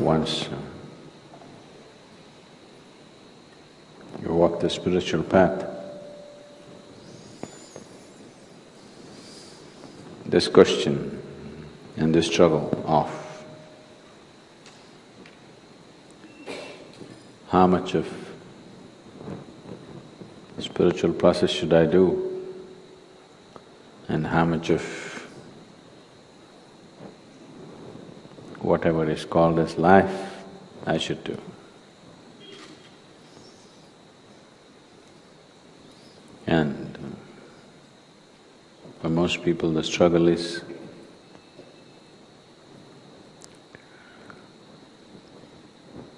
once you walk the spiritual path, this question and this struggle of how much of the spiritual process should I do and how much of whatever is called as life I should do. And for most people the struggle is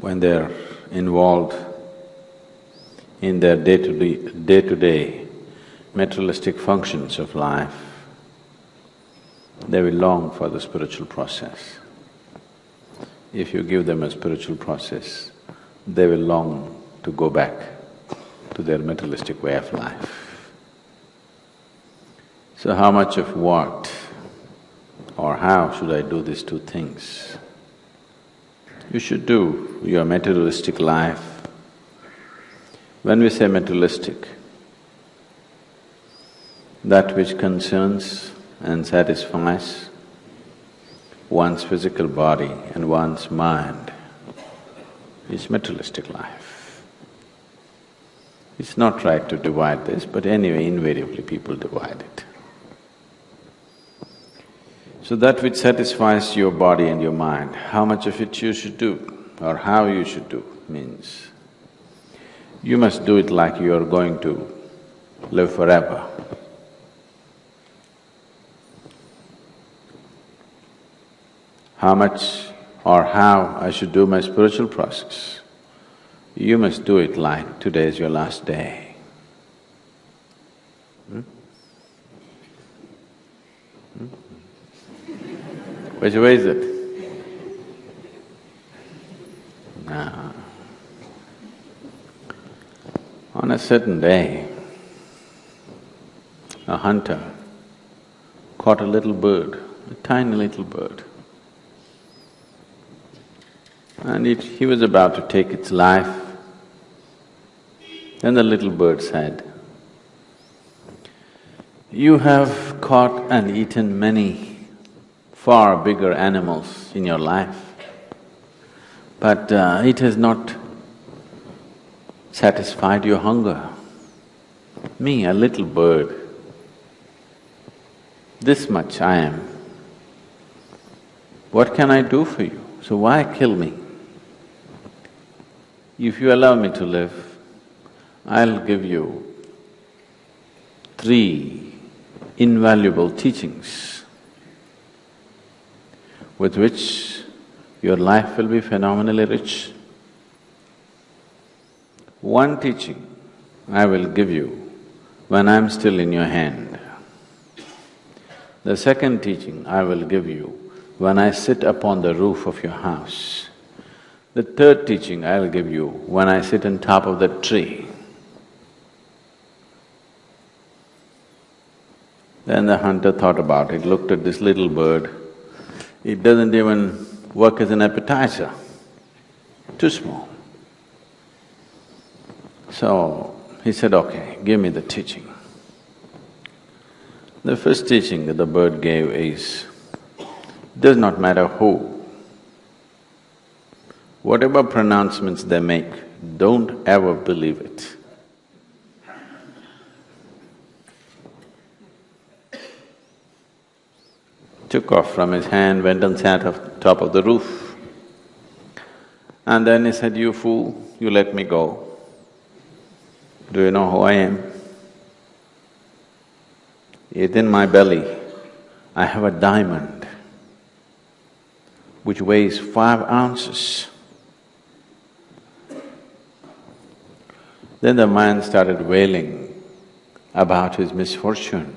when they're involved in their day-to-day materialistic functions of life, they will long for the spiritual process. If you give them a spiritual process, they will long to go back to their materialistic way of life. So how much of what or how should I do these two things? You should do your materialistic life. When we say materialistic, that which concerns and satisfies one's physical body and one's mind is materialistic life. It's not right to divide this, but anyway, invariably people divide it. So that which satisfies your body and your mind, how much of it you should do or how you should do means you must do it like you are going to live forever. How much or how I should do my spiritual process, you must do it like today is your last day. Which way is it? Now, on a certain day, a hunter caught a little bird, a tiny little bird. And he was about to take its life. Then the little bird said, "You have caught and eaten many far bigger animals in your life, but it has not satisfied your hunger. Me, a little bird, this much I am. What can I do for you? So why kill me? If you allow me to live, I'll give you 3 invaluable teachings with which your life will be phenomenally rich. One teaching I will give you when I'm still in your hand. The second teaching I will give you when I sit upon the roof of your house. The third teaching I'll give you when I sit on top of that tree." Then the hunter thought about it, looked at this little bird. It doesn't even work as an appetizer, too small. So he said, "Okay, give me the teaching." The first teaching that the bird gave is, does not matter who, whatever pronouncements they make, don't ever believe it. Took off from his hand, went and sat on top of the roof. And then he said, "You fool, you let me go. Do you know who I am? Within my belly, I have a diamond which weighs 5 ounces. Then the man started wailing about his misfortune.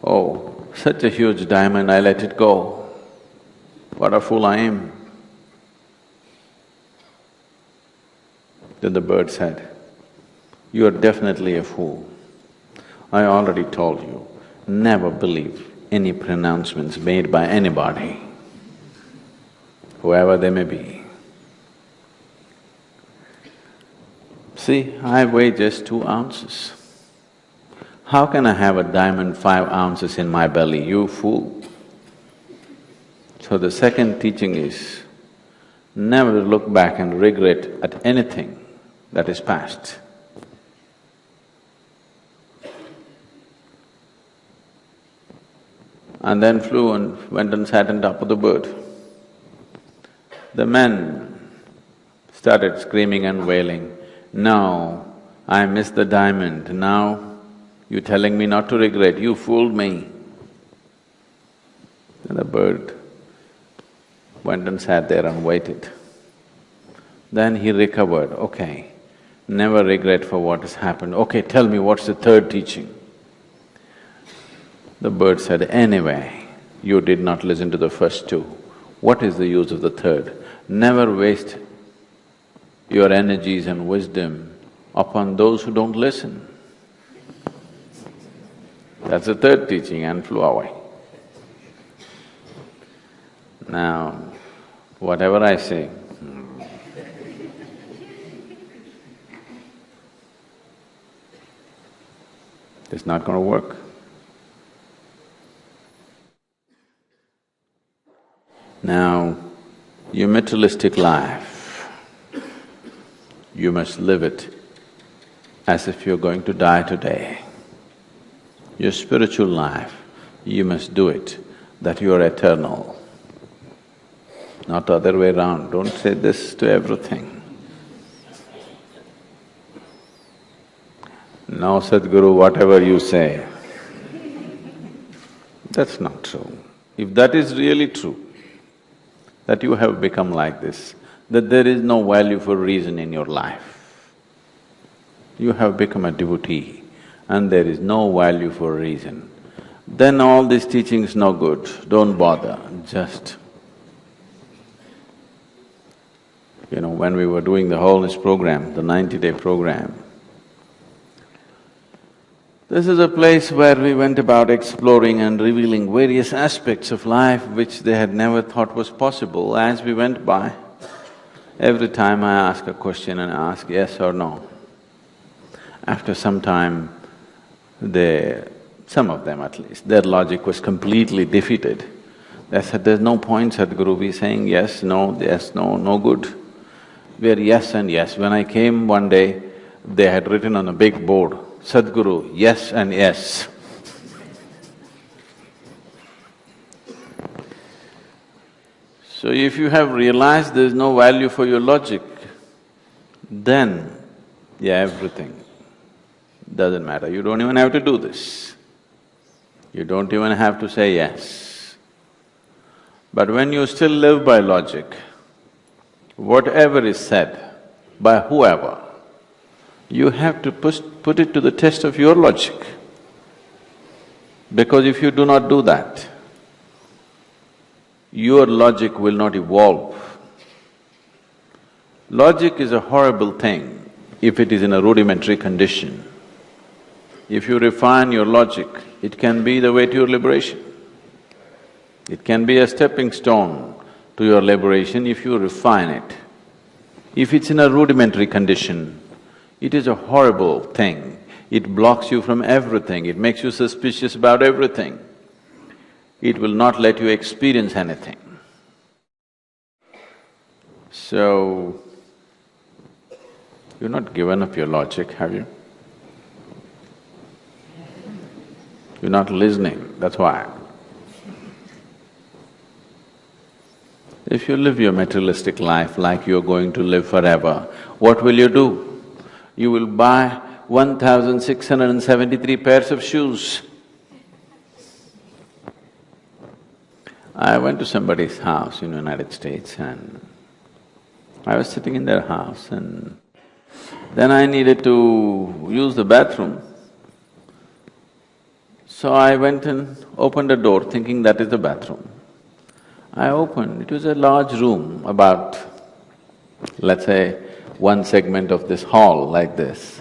"Oh, such a huge diamond, I let it go. What a fool I am." Then the bird said, "You are definitely a fool. I already told you, never believe any pronouncements made by anybody. whoever they may be. See, I weigh just 2 ounces. How can I have a diamond 5 ounces in my belly, you fool? So the second teaching is, never look back and regret at anything that is past. And then flew and went and sat on top of the bird. The men started screaming and wailing, "No, I missed the diamond, now you're telling me not to regret, you fooled me." And the bird went and sat there and waited. Then he recovered, okay, never regret for what has happened. Okay, tell me, what's the third teaching? The bird said, anyway, you did not listen to the first 2. What is the use of the third? Never waste your energies and wisdom upon those who don't listen. That's the third teaching, and flew away. Now, whatever I say, it's not going to work. Now, your materialistic life, you must live it as if you're going to die today. Your spiritual life, you must do it that you are eternal, not the other way around. Don't say this to everything. No, Sadhguru, whatever you say. That's not true. If that is really true, that you have become like this, that there is no value for reason in your life. You have become a devotee and there is no value for reason. Then all these teachings no good, don't bother, just… when we were doing the wholeness program, the 90-day program, this is a place where we went about exploring and revealing various aspects of life which they had never thought was possible. As we went by, every time I ask a question and ask yes or no. After some time, some of them at least, their logic was completely defeated. They said, there's no point, Sadhguru, we saying yes, no, no good. We are yes and yes. When I came one day, they had written on a big board, Sadhguru, yes and yes. So if you have realized there is no value for your logic, then, everything doesn't matter. You don't even have to do this. You don't even have to say yes. But when you still live by logic, whatever is said by whoever, you have to put it to the test of your logic. Because if you do not do that, your logic will not evolve. Logic is a horrible thing if it is in a rudimentary condition. If you refine your logic, it can be the way to your liberation. It can be a stepping stone to your liberation if you refine it. If it's in a rudimentary condition, it is a horrible thing. It blocks you from everything, it makes you suspicious about everything. It will not let you experience anything. So, you've not given up your logic, have you? You're not listening, that's why. If you live your materialistic life like you're going to live forever, what will you do? You will buy 1,673 pairs of shoes. I went to somebody's house in the United States and I was sitting in their house and then I needed to use the bathroom. So I went and opened a door thinking that is the bathroom. I opened, it was a large room, about, let's say, one segment of this hall like this,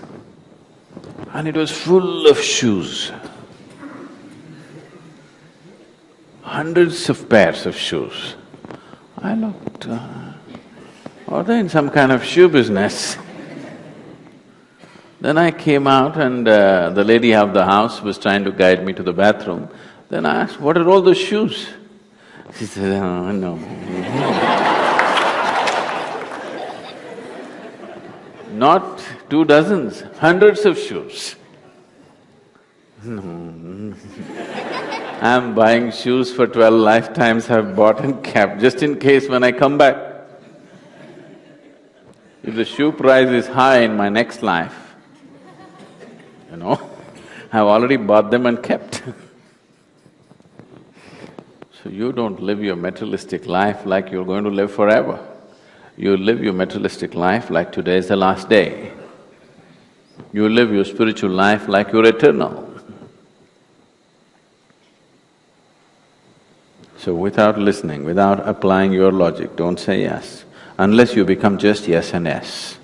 and it was full of shoes. Hundreds of pairs of shoes. I looked, are they in some kind of shoe business? Then I came out and the lady of the house was trying to guide me to the bathroom. Then I asked, what are all those shoes? She said, oh, no. Not 2 dozens, hundreds of shoes. No. I'm buying shoes for 12 lifetimes I've bought and kept, just in case when I come back. If the shoe price is high in my next life, I've already bought them and kept. So you don't live your materialistic life like you're going to live forever. You live your materialistic life like today is the last day. You live your spiritual life like you're eternal. So without listening, without applying your logic, don't say yes, unless you become just yes and yes.